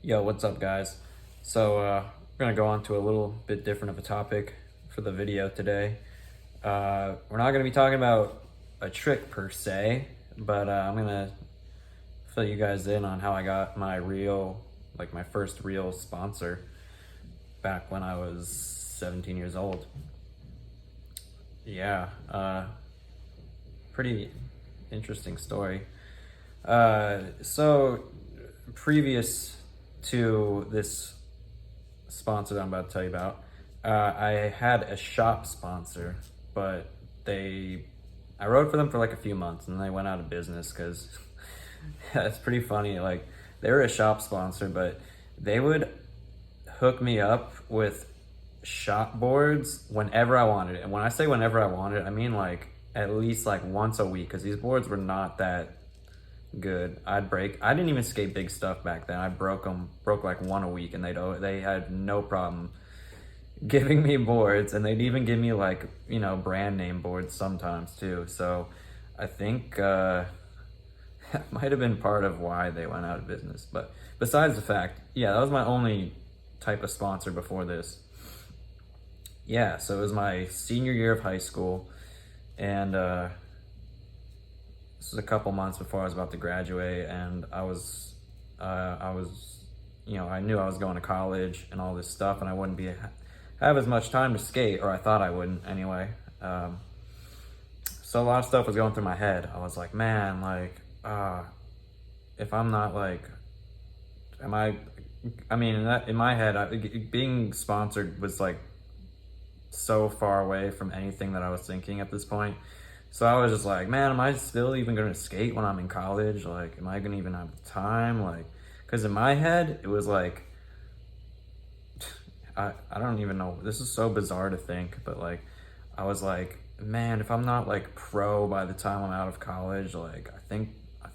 Yo, what's up, guys? We're gonna go on to a little bit different of a topic for the video today. We're not gonna be talking about a trick per se, but I'm gonna fill you guys in on how I got my first real sponsor back when I was 17 years old. Yeah, pretty interesting story. So previous to this sponsor that I'm about to tell you about, I had a shop sponsor, but I wrote for them for like a few months and then they went out of business because it's pretty funny. Like, they were a shop sponsor, but they would hook me up with shop boards whenever I wanted it. And when I say whenever I wanted it, I mean like at least like once a week, because these boards were not that good. I didn't even skate big stuff back then. I broke like one a week, and they had no problem giving me boards, and they'd even give me like, brand name boards sometimes too. So I think that might have been part of why they went out of business. But besides the fact, yeah, that was my only type of sponsor before this. Yeah, so it was my senior year of high school, and this was a couple months before I was about to graduate, and I knew I was going to college and all this stuff, and I wouldn't have as much time to skate, or I thought I wouldn't anyway. So a lot of stuff was going through my head. I was like, man, like, if I'm not like, in my head, being sponsored was like so far away from anything that I was thinking at this point. So I was just like, man, am I still even going to skate when I'm in college? Like, am I going to even have time? Like, because in my head, it was like, I don't even know. This is so bizarre to think, but like, I was like, man, if I'm not like pro by the time I'm out of college, like, I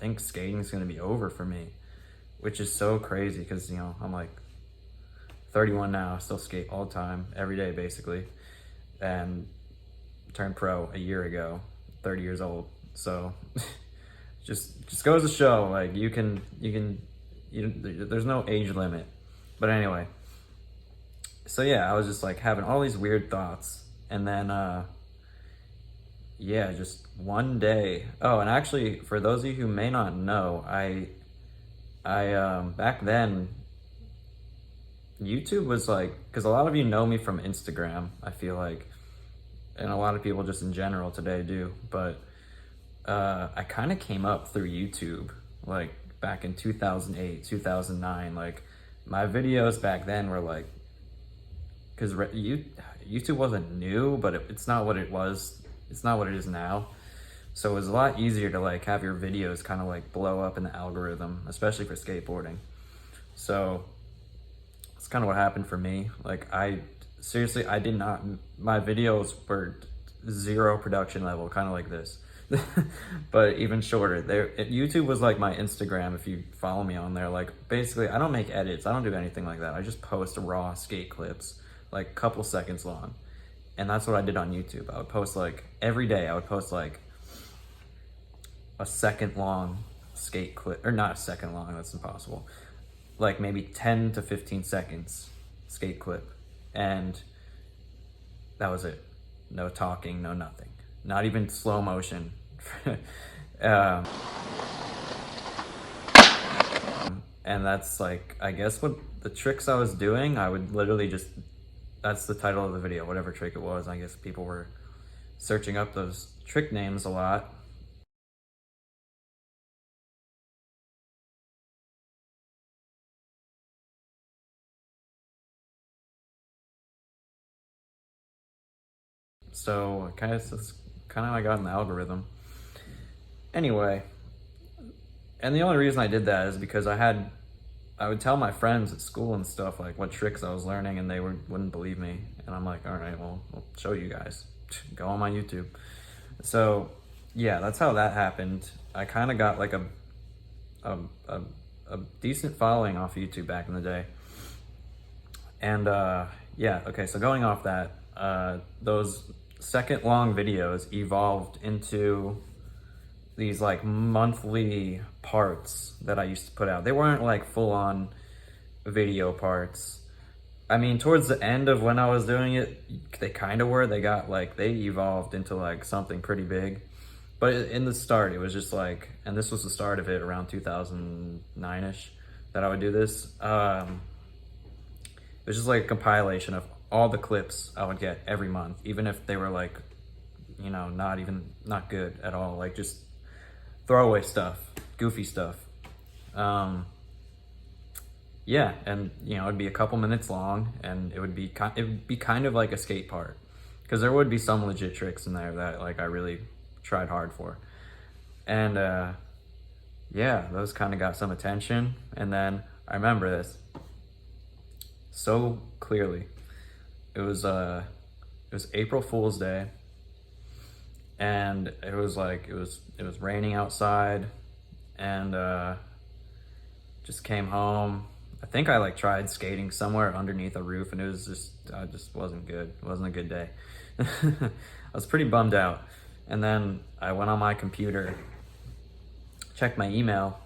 think skating is going to be over for me, which is so crazy because, I'm like 31 now, I still skate all the time, every day basically, and turned pro a year ago, 30 years old. So just goes to show, like, there's no age limit. But anyway, so yeah, I was just like having all these weird thoughts, and then yeah, just one day. Oh, and actually, for those of you who may not know, I back then, YouTube was like, because a lot of you know me from Instagram, I feel like, and a lot of people just in general today do, but I kind of came up through YouTube, like back in 2008, 2009. Like, my videos back then were like, because YouTube wasn't new, but it's not what it was. It's not what it is now. So it was a lot easier to like have your videos kind of like blow up in the algorithm, especially for skateboarding. So it's kind of what happened for me. Like, seriously, my videos were zero production level, kind of like this, but even shorter. YouTube was like my Instagram. If you follow me on there, like, basically, I don't make edits. I don't do anything like that. I just post raw skate clips, like a couple seconds long. And that's what I did on YouTube. I would post like every day. I would post like a second long skate clip, or not a second long, that's impossible. Like maybe 10 to 15 seconds skate clip. And that was it. No talking, no nothing. Not even slow motion. um, and that's like, I guess what the tricks I was doing, I would literally just, that's the title of the video, whatever trick it was. I guess people were searching up those trick names a lot. So that's kind of how I got in the algorithm. Anyway, and the only reason I did that is because I would tell my friends at school and stuff like what tricks I was learning, and they wouldn't believe me. And I'm like, all right, well, I'll show you guys. Go on my YouTube. So yeah, that's how that happened. I kind of got like a decent following off YouTube back in the day. And yeah, okay, so going off that, those second long videos evolved into these like monthly parts that I used to put out. They weren't like full on video parts. I mean, towards the end of when I was doing it, they kind of were. They got like, they evolved into like something pretty big. But in the start, it was just like, and this was the start of it around 2009-ish that I would do this. It was just like a compilation of all the clips I would get every month, even if they were like, you know, not good at all. Like just throwaway stuff, goofy stuff. Yeah, and you know, it'd be a couple minutes long, and it would be kind of like a skate part, because there would be some legit tricks in there that like I really tried hard for. And yeah, those kind of got some attention. And then I remember this so clearly. It was April Fool's Day, and it was like it was raining outside, and just came home. I think I like tried skating somewhere underneath a roof, and it was just wasn't good. It wasn't a good day. I was pretty bummed out. And then I went on my computer, checked my email,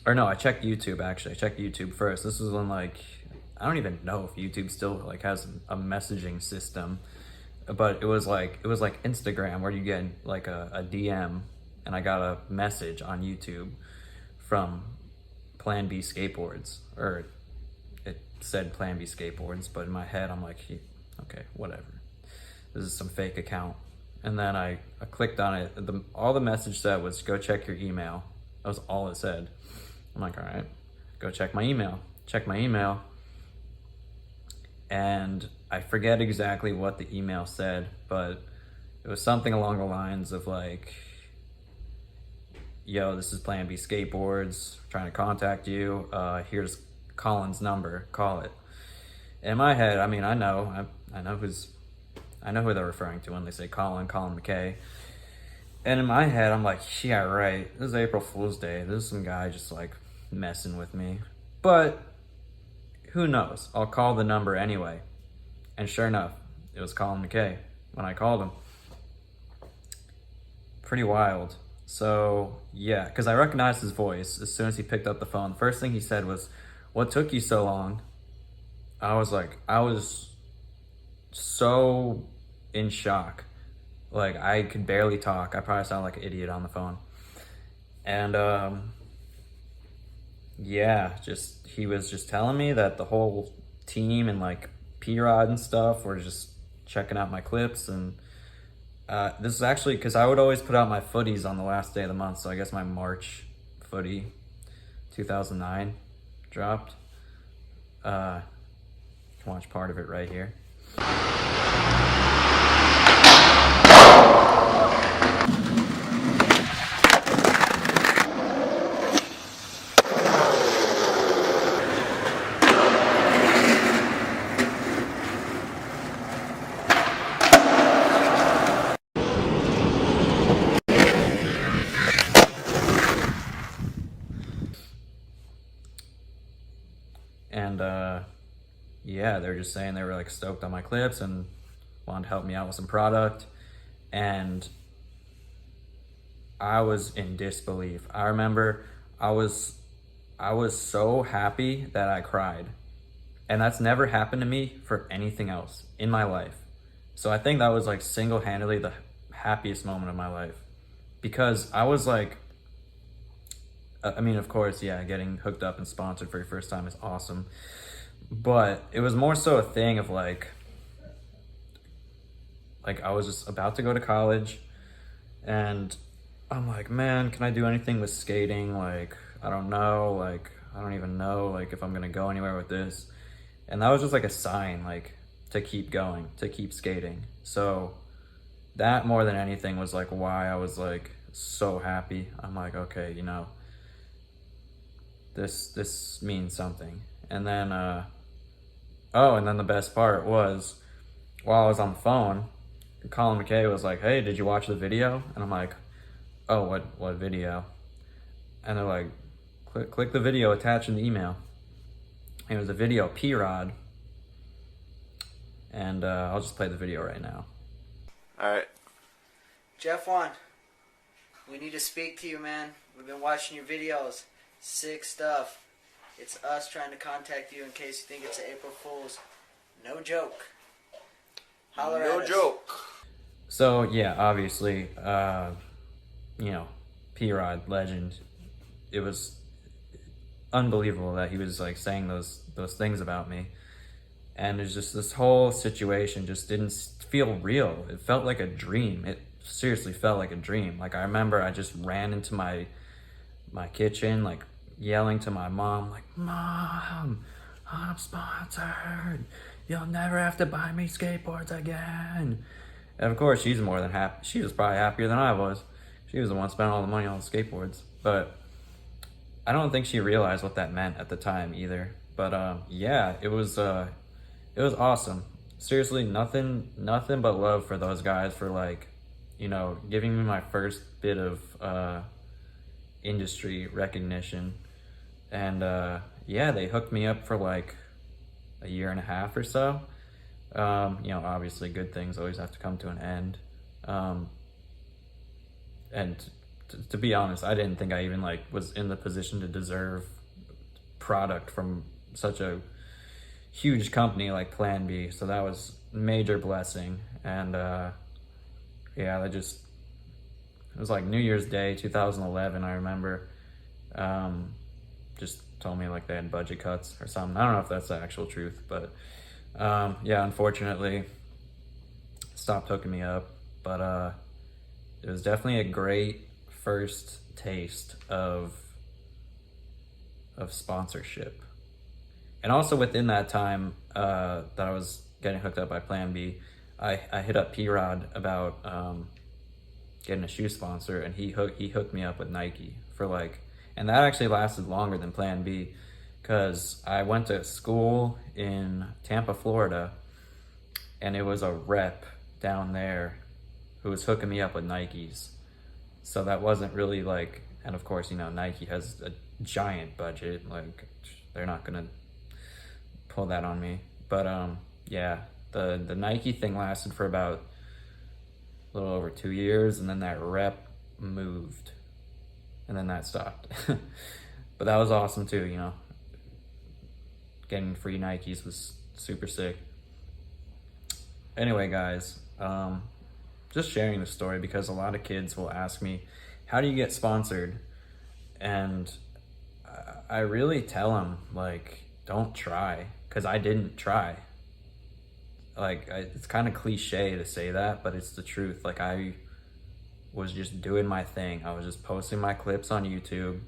or no, I checked YouTube actually. I checked YouTube first. This was when like, I don't even know if YouTube still like has a messaging system, but it was like Instagram, where you get like a DM, and I got a message on YouTube from Plan B Skateboards, or it said Plan B Skateboards, but in my head I'm like, okay, whatever. This is some fake account. And then I clicked on it. All the message said was, go check your email. That was all it said. I'm like, all right, go check my email. Check my email. And I forget exactly what the email said, but it was something along the lines of like, yo, this is Plan B Skateboards, trying to contact you. Here's Colin's number, call it. In my head, I mean, I know who they're referring to when they say Colin McKay. And in my head, I'm like, yeah, right. This is April Fool's Day. This is some guy just like messing with me. But who knows? I'll call the number anyway. And sure enough, it was Colin McKay when I called him. Pretty wild. So yeah, because I recognized his voice as soon as he picked up the phone. The first thing he said was, what took you so long? I was so in shock. Like, I could barely talk. I probably sound like an idiot on the phone. And yeah, he was just telling me that the whole team and like P-Rod and stuff were just checking out my clips. And this is actually because I would always put out my footies on the last day of the month. So I guess my March Footy 2009 dropped. You can watch part of it right here. And yeah, they're just saying they were like stoked on my clips and wanted to help me out with some product. And I was in disbelief. I remember I was so happy that I cried. And that's never happened to me for anything else in my life. So I think that was like single-handedly the happiest moment of my life. Because I was like, I mean, of course, yeah, getting hooked up and sponsored for your first time is awesome. But it was more so a thing of like I was just about to go to college, and I'm like, man, can I do anything with skating? Like, I don't know, like, I don't even know, like, if I'm gonna go anywhere with this. And that was just like a sign, like, to keep going, to keep skating. So that more than anything was like why I was like so happy. I'm like, okay, you know, this means something. And then and then the best part was, while I was on the phone, Colin McKay was like, hey, did you watch the video? And I'm like, oh, what video? And they're like, click the video attached in the email. And it was a video of P-Rod. And I'll just play the video right now. All right. Jeff 1, we need to speak to you, man. We've been watching your videos. Sick stuff. It's us trying to contact you in case you think it's an April Fool's. No joke. Holler at us. No joke. So yeah, obviously, P-Rod, legend. It was unbelievable that he was like saying those things about me, and it's just this whole situation just didn't feel real. It felt like a dream. It seriously felt like a dream. Like I remember, I just ran into my kitchen, like yelling to my mom, like, "Mom, I'm sponsored. You'll never have to buy me skateboards again." And of course, she's more than happy. She was probably happier than I was. She was the one spending all the money on the skateboards. But I don't think she realized what that meant at the time either. But yeah, it was awesome. Seriously, nothing but love for those guys for like, giving me my first bit of industry recognition. And yeah, they hooked me up for like a year and a half or so. Obviously good things always have to come to an end. And to be honest, I didn't think I even like was in the position to deserve product from such a huge company like Plan B. So that was major blessing. And yeah, it was like New Year's Day 2011, I remember. Just told me like they had budget cuts or something. I don't know if that's the actual truth, but yeah, unfortunately stopped hooking me up. But it was definitely a great first taste of sponsorship. And also within that time that I was getting hooked up by Plan B, I hit up P-Rod about getting a shoe sponsor, and he hooked me up with Nike for like, and that actually lasted longer than Plan B, because I went to school in Tampa, Florida, and it was a rep down there who was hooking me up with Nikes. So that wasn't really like, and of course, Nike has a giant budget, like they're not gonna pull that on me. But yeah, the Nike thing lasted for about a little over 2 years, and then that rep moved, and then that stopped. But that was awesome too, getting free Nikes was super sick. Anyway, guys, just sharing the story because a lot of kids will ask me, how do you get sponsored? And I really tell them, like, don't try, because I didn't try. Like, it's kind of cliche to say that, but it's the truth. Like, I was just doing my thing. I was just posting my clips on YouTube.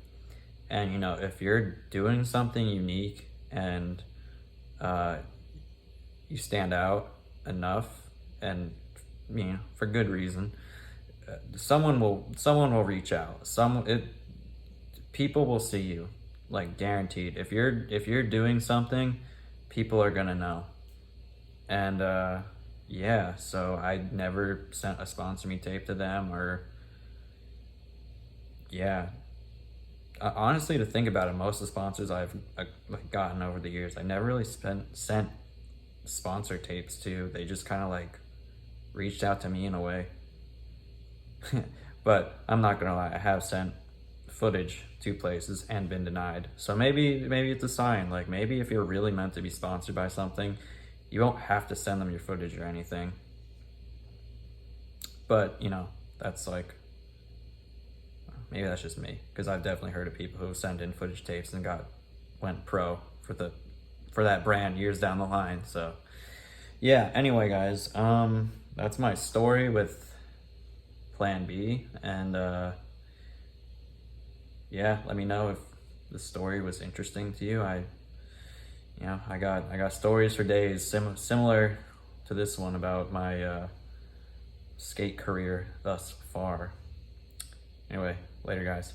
And, if you're doing something unique and you stand out enough, and, for good reason, someone will reach out. People will see you, like guaranteed. If you're doing something, people are gonna know. And yeah, so I never sent a sponsor me tape to them, or yeah. Honestly, to think about it, most of the sponsors I've gotten over the years, I never really sent sponsor tapes to. They just kind of like reached out to me in a way. But I'm not gonna lie, I have sent footage to places and been denied. So maybe it's a sign. Like, maybe if you're really meant to be sponsored by something, you won't have to send them your footage or anything. But that's like, maybe that's just me, because I've definitely heard of people who send in footage tapes and went pro for that brand years down the line. So yeah, anyway, guys, that's my story with Plan B. And yeah, let me know if the story was interesting to you. I got stories for days similar to this one about my skate career thus far. Anyway, later, guys.